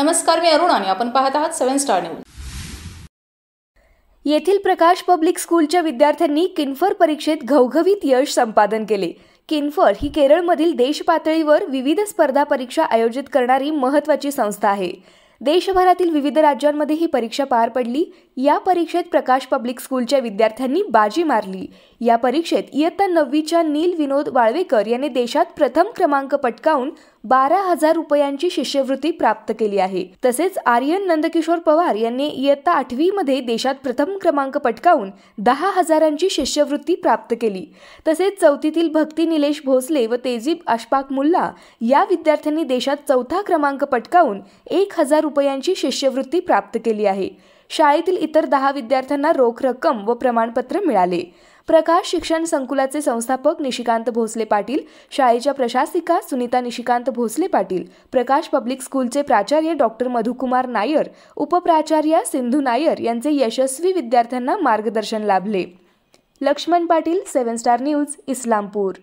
नमस्कार, मी अरुण आणि आपण पाहत आहात 7 स्टार न्यूज। येथील प्रकाश पब्लिक स्कूलच्या विद्यार्थ्यांनी किन्फर परीक्षेत घवघवीत यश संपादन केले। किन्फर ही केरळमधील देश पातळीवर विविध स्पर्धा परीक्षा आयोजित करणारी महत्त्वाची संस्था आहे। देशभरातील विविध राज्यांमध्ये ही परीक्षा पार पडली। या परीक्षेत प्रकाश पब्लिक स्कूलच्या विद्यार्थ्यांनी बाजी मारली। या परीक्षेत इयत्ता 9वीच्या नील विनोद वाळवेकर यांनी देशात प्रथम क्रमांक पटकावून 12,000 रुपयांची शिष्यवृत्ती प्राप्त केली आहे। तसेच आर्यन नंदकिशोर पवार यांनी इयत्ता 8वी मध्ये देशात प्रथम क्रमांक पटकावून 10,000ची शिष्यवृत्ती प्राप्त केली। तसेच 4थीतील भक्ती निलेश भोसले व तेजीब अशफाक मुल्ला या विद्यार्थ्यांनी देशात 4था क्रमांक पटकावून 1,000 रुपयांची शिष्यवृत्ती प्राप्त केली आहे। शाळेतील इतर 10 विद्यार्थ्यांना रोख रक्कम व प्रमाणपत्र मिळाले। प्रकाश शिक्षण संकुलाचे संस्थापक निशिकांत भोसले पाटील, शाळेच्या प्रशासिका सुनीता निशिकांत भोसले पाटील, प्रकाश पब्लिक स्कूलचे प्राचार्य डॉक्टर मधुकुमार नायर, उपप्राचार्य सिंधू नायर यांचे यशस्वी विद्यार्थ्यांना मार्गदर्शन लाभले। Laxman Patil, 7 Star News, Islampur.